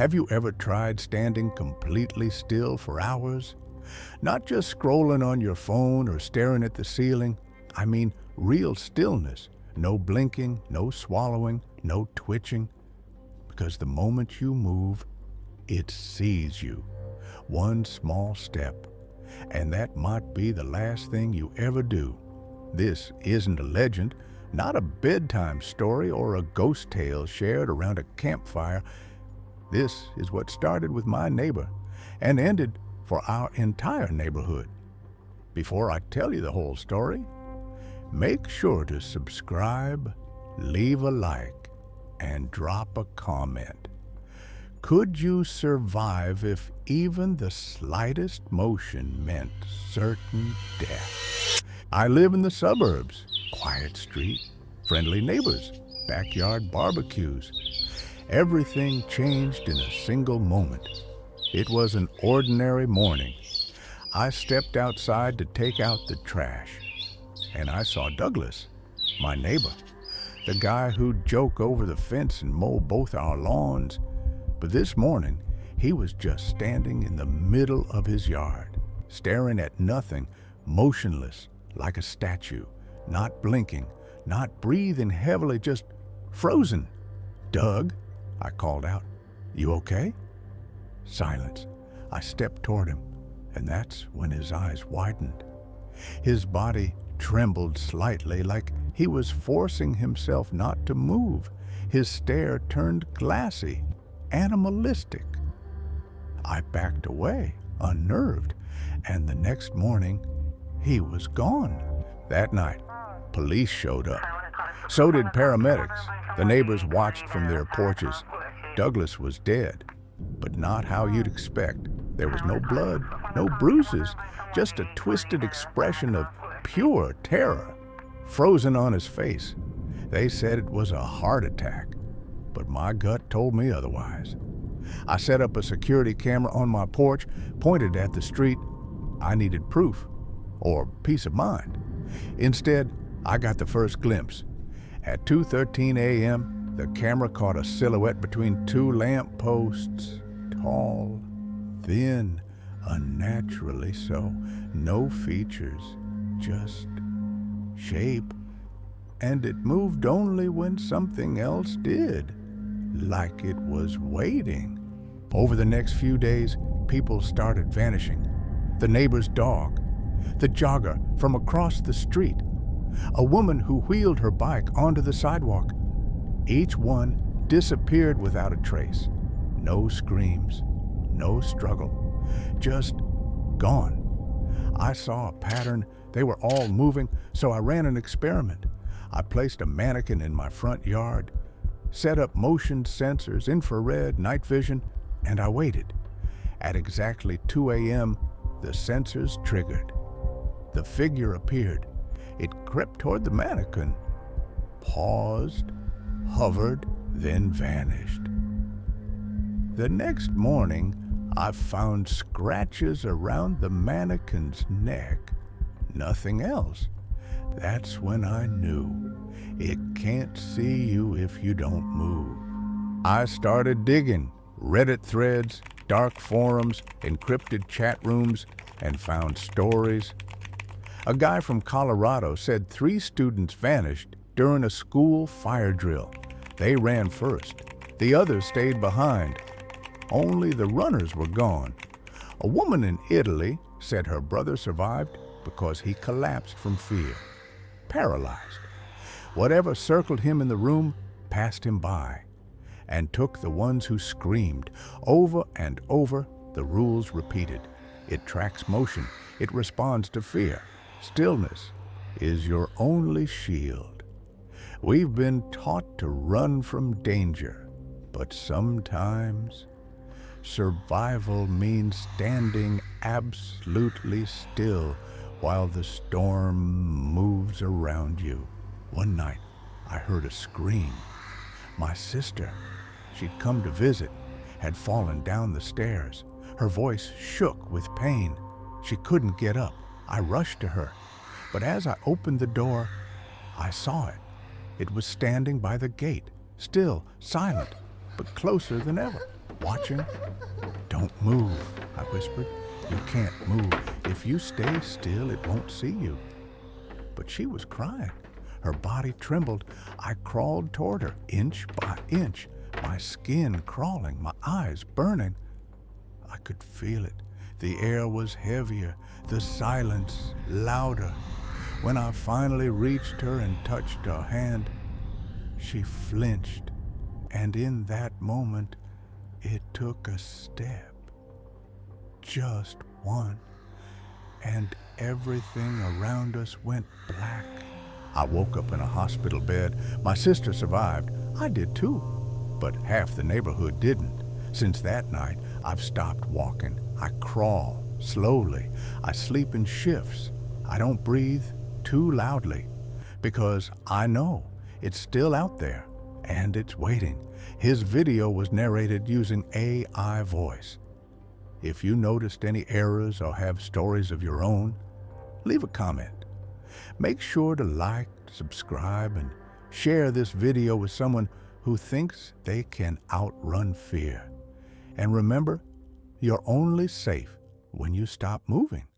Have you ever tried standing completely still for hours? Not just scrolling on your phone or staring at the ceiling. I mean real stillness. No blinking, no swallowing, no twitching. Because the moment you move, it sees you. One small step. And that might be the last thing you ever do. This isn't a legend, not a bedtime story or a ghost tale shared around a campfire. This is what started with my neighbor and ended for our entire neighborhood. Before I tell you the whole story, make sure to subscribe, leave a like, and drop a comment. Could you survive if even the slightest motion meant certain death? I live in the suburbs. Quiet street, friendly neighbors, backyard barbecues. Everything changed in a single moment. It was an ordinary morning. I stepped outside to take out the trash, and I saw Douglas, my neighbor, the guy who'd joke over the fence and mow both our lawns. But this morning, he was just standing in the middle of his yard, staring at nothing, motionless like a statue, not blinking, not breathing heavily, just frozen. "Doug," I called out, "you okay?" Silence. I stepped toward him, and that's when his eyes widened. His body trembled slightly, like he was forcing himself not to move. His stare turned glassy, animalistic. I backed away, unnerved, and the next morning, he was gone. That night, police showed up. So did paramedics. The neighbors watched from their porches. Douglas was dead, but not how you'd expect. There was no blood, no bruises, just a twisted expression of pure terror frozen on his face. They said it was a heart attack, but my gut told me otherwise. I set up a security camera on my porch, pointed at the street. I needed proof, or peace of mind. Instead, I got the first glimpse. At 2:13 a.m., the camera caught a silhouette between two lamp posts. Tall, thin, unnaturally so. No features, just shape. And it moved only when something else did, like it was waiting. Over the next few days, people started vanishing. The neighbor's dog, the jogger from across the street, a woman who wheeled her bike onto the sidewalk. Each one disappeared without a trace. No screams, no struggle, just gone. I saw a pattern. They were all moving, so I ran an experiment. I placed a mannequin in my front yard, set up motion sensors, infrared, night vision, and I waited. At exactly 2 a.m., the sensors triggered. The figure appeared. It crept toward the mannequin, paused, hovered, then vanished. The next morning, I found scratches around the mannequin's neck. Nothing else. That's when I knew it can't see you if you don't move. I started digging Reddit threads, dark forums, encrypted chat rooms, and found stories. A guy from Colorado said 3 students vanished during a school fire drill. They ran first. The others stayed behind. Only the runners were gone. A woman in Italy said her brother survived because he collapsed from fear, paralyzed. Whatever circled him in the room passed him by and took the ones who screamed. Over and over, the rules repeated. It tracks motion. It responds to fear. Stillness is your only shield. We've been taught to run from danger, but sometimes survival means standing absolutely still while the storm moves around you. One night, I heard a scream. My sister, she'd come to visit, had fallen down the stairs. Her voice shook with pain. She couldn't get up. I rushed to her, but as I opened the door, I saw it. It was standing by the gate, still, silent, but closer than ever. watching. Don't move, I whispered. You can't move. If you stay still, it won't see you. But she was crying. Her body trembled. I crawled toward her, inch by inch, my skin crawling, my eyes burning. I could feel it. The air was heavier, the silence louder. When I finally reached her and touched her hand, she flinched, and in that moment, it took a step. Just one. And everything around us went black. I woke up in a hospital bed. My sister survived. I did too. But half the neighborhood didn't. Since that night, I've stopped walking. I crawl slowly. I sleep in shifts. I don't breathe too loudly because I know it's still out there and it's waiting. His video was narrated using AI voice. If you noticed any errors or have stories of your own, leave a comment. Make sure to like, subscribe, and share this video with someone who thinks they can outrun fear. And remember, you're only safe when you stop moving.